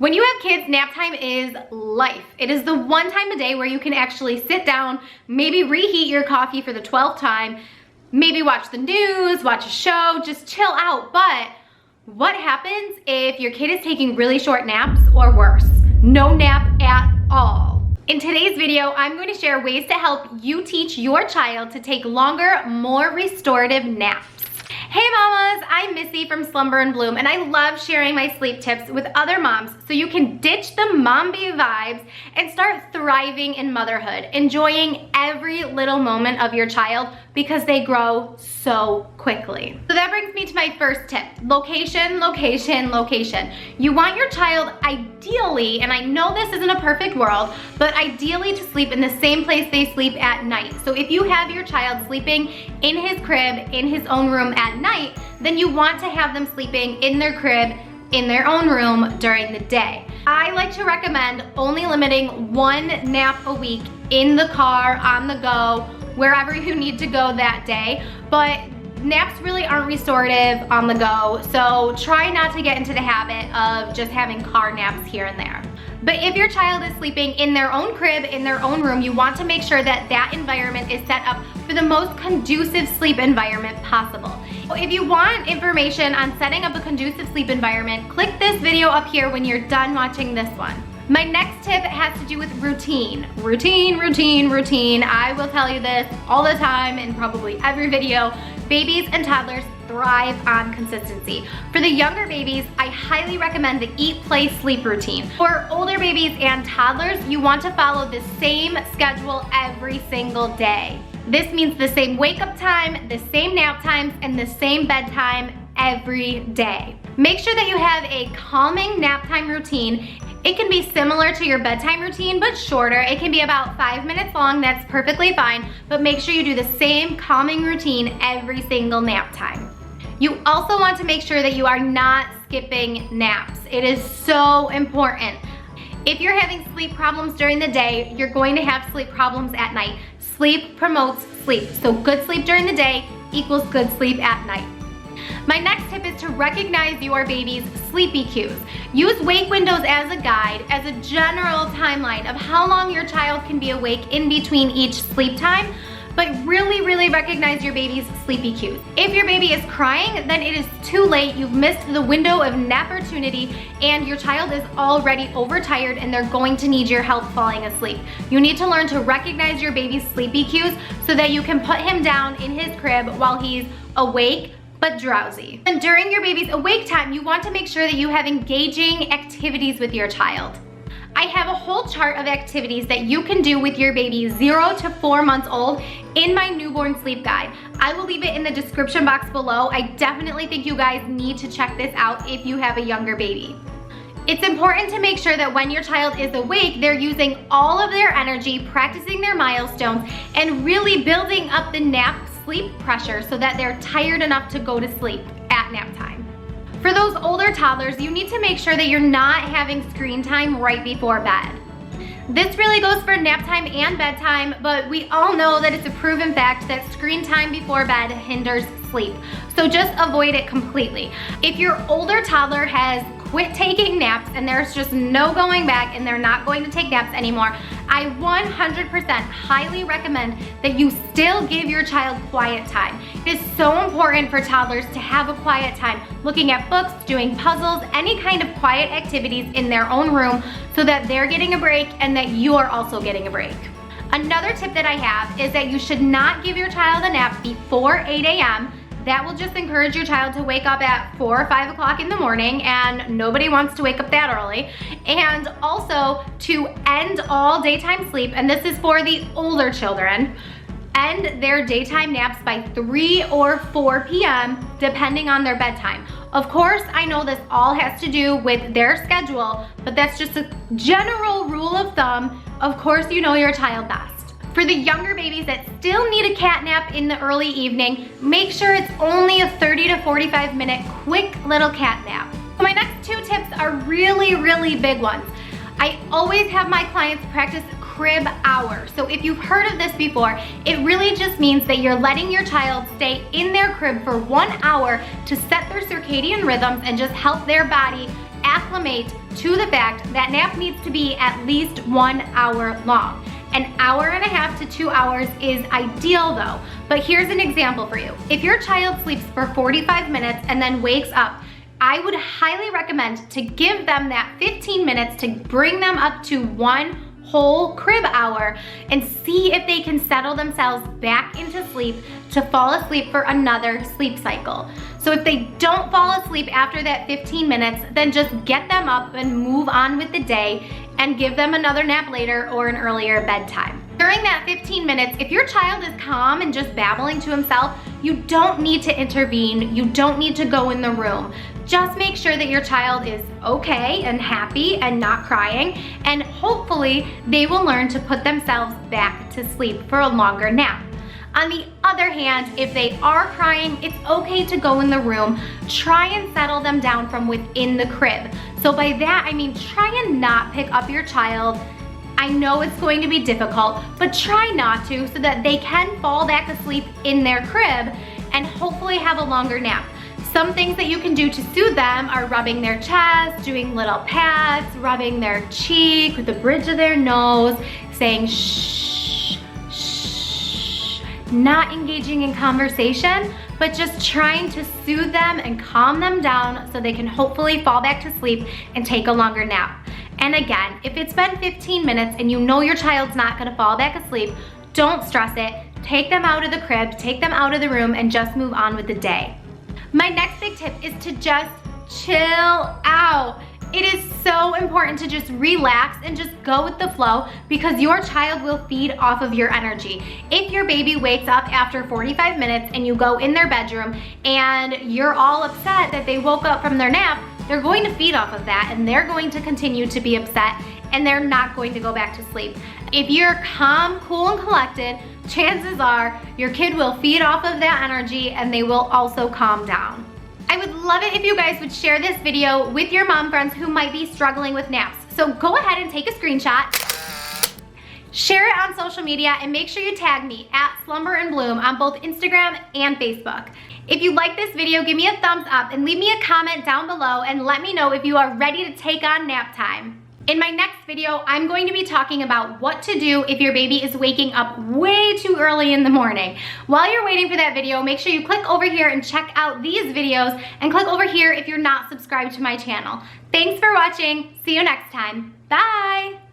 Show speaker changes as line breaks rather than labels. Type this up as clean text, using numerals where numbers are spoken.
When you have kids, nap time is life. It is the one time a day where you can actually sit down, maybe reheat your coffee for the 12th time, maybe watch the news, watch a show, just chill out. But what happens if your kid is taking really short naps or worse, no nap at all? In today's video, I'm going to share ways to help you teach your child to take longer, more restorative naps. Hey mamas, I'm Missy from Slumber and Bloom, and I love sharing my sleep tips with other moms so you can ditch the mom bee vibes and start thriving in motherhood, enjoying every little moment of your child because they grow so quickly. So that brings me to my first tip, location, location, location. You want your child ideally, and I know this isn't a perfect world, but ideally to sleep in the same place they sleep at night. So if you have your child sleeping in his crib, in his own room at night, then you want to have them sleeping in their crib, in their own room during the day. I like to recommend only limiting one nap a week in the car, on the go, wherever you need to go that day, but naps really aren't restorative on the go, so try not to get into the habit of just having car naps here and there. But if your child is sleeping in their own crib, in their own room, you want to make sure that that environment is set up for the most conducive sleep environment possible. If you want information on setting up a conducive sleep environment, click this video up here when you're done watching this one. My next tip has to do with routine. Routine, routine, routine. I will tell you this all the time in probably every video. Babies and toddlers thrive on consistency. For the younger babies, I highly recommend the eat, play, sleep routine. For older babies and toddlers, you want to follow the same schedule every single day. This means the same wake up time, the same nap times, and the same bedtime every day. Make sure that you have a calming nap time routine. It can be similar to your bedtime routine, but shorter. It can be about 5 minutes long, that's perfectly fine, but make sure you do the same calming routine every single nap time. You also want to make sure that you are not skipping naps. It is so important. If you're having sleep problems during the day, you're going to have sleep problems at night. Sleep promotes sleep, so good sleep during the day equals good sleep at night. My next tip is to recognize your baby's sleepy cues. Use wake windows as a guide, as a general timeline of how long your child can be awake in between each sleep time, but really recognize your baby's sleepy cues. If your baby is crying, then it is too late. You've missed the window of nap opportunity and your child is already overtired and they're going to need your help falling asleep. You need to learn to recognize your baby's sleepy cues so that you can put him down in his crib while he's awake but drowsy. And during your baby's awake time, you want to make sure that you have engaging activities with your child. I have a whole chart of activities that you can do with your baby 0 to 4 months old in my newborn sleep guide. I will leave it in the description box below. I definitely think you guys need to check this out if you have a younger baby. It's important to make sure that when your child is awake, they're using all of their energy, practicing their milestones, and really building up the nap sleep pressure so that they're tired enough to go to sleep at nap time. For those older toddlers, you need to make sure that you're not having screen time right before bed. This really goes for nap time and bedtime, but we all know that it's a proven fact that screen time before bed hinders sleep. So just avoid it completely. If your older toddler has quit taking naps and there's just no going back and they're not going to take naps anymore, I 100% highly recommend that you still give your child quiet time. It is so important for toddlers to have a quiet time, looking at books, doing puzzles, any kind of quiet activities in their own room so that they're getting a break and that you're also getting a break. Another tip that I have is that you should not give your child a nap before 8 a.m. That will just encourage your child to wake up at 4 or 5 o'clock in the morning, and nobody wants to wake up that early. And also to end all daytime sleep, and this is for the older children, end their daytime naps by 3 or 4 p.m. depending on their bedtime. Of course, I know this all has to do with their schedule, but that's just a general rule of thumb. Of course, you know your child best. For the younger babies that still need a cat nap in the early evening, make sure it's only a 30 to 45 minute quick little cat nap. My next 2 tips are really big ones. I always have my clients practice crib hour. So if you've heard of this before, it really just means that you're letting your child stay in their crib for 1 hour to set their circadian rhythms and just help their body acclimate to the fact that nap needs to be at least 1 hour long. An hour and a half to 2 hours is ideal though, but here's an example for you. If your child sleeps for 45 minutes and then wakes up, I would highly recommend to give them that 15 minutes to bring them up to 1 whole crib hour and see if they can settle themselves back into sleep to fall asleep for another sleep cycle. So if they don't fall asleep after that 15 minutes, then just get them up and move on with the day and give them another nap later or an earlier bedtime. During that 15 minutes, if your child is calm and just babbling to himself, you don't need to intervene. You don't need to go in the room. Just make sure that your child is okay and happy and not crying, and hopefully they will learn to put themselves back to sleep for a longer nap. On the other hand, if they are crying, it's okay to go in the room. Try and settle them down from within the crib. So by that, I mean try and not pick up your child. I know it's going to be difficult, but try not to so that they can fall back asleep in their crib and hopefully have a longer nap. Some things that you can do to soothe them are rubbing their chest, doing little pats, rubbing their cheek with the bridge of their nose, saying shh, shh, not engaging in conversation, but just trying to soothe them and calm them down so they can hopefully fall back to sleep and take a longer nap. And again, if it's been 15 minutes and you know your child's not gonna fall back asleep, don't stress it. Take them out of the crib, take them out of the room, and just move on with the day. My next big tip is to just chill out. It is so important to just relax and just go with the flow because your child will feed off of your energy. If your baby wakes up after 45 minutes and you go in their bedroom and you're all upset that they woke up from their nap, they're going to feed off of that and they're going to continue to be upset and they're not going to go back to sleep. If you're calm, cool, and collected, chances are your kid will feed off of that energy and they will also calm down. I would love it if you guys would share this video with your mom friends who might be struggling with naps. So go ahead and take a screenshot, share it on social media, and make sure you tag me at Slumber and Bloom on both Instagram and Facebook. If you like this video, give me a thumbs up and leave me a comment down below and let me know if you are ready to take on nap time. In my next video, I'm going to be talking about what to do if your baby is waking up way too early in the morning. While you're waiting for that video, make sure you click over here and check out these videos and click over here if you're not subscribed to my channel. Thanks for watching. See you next time. Bye.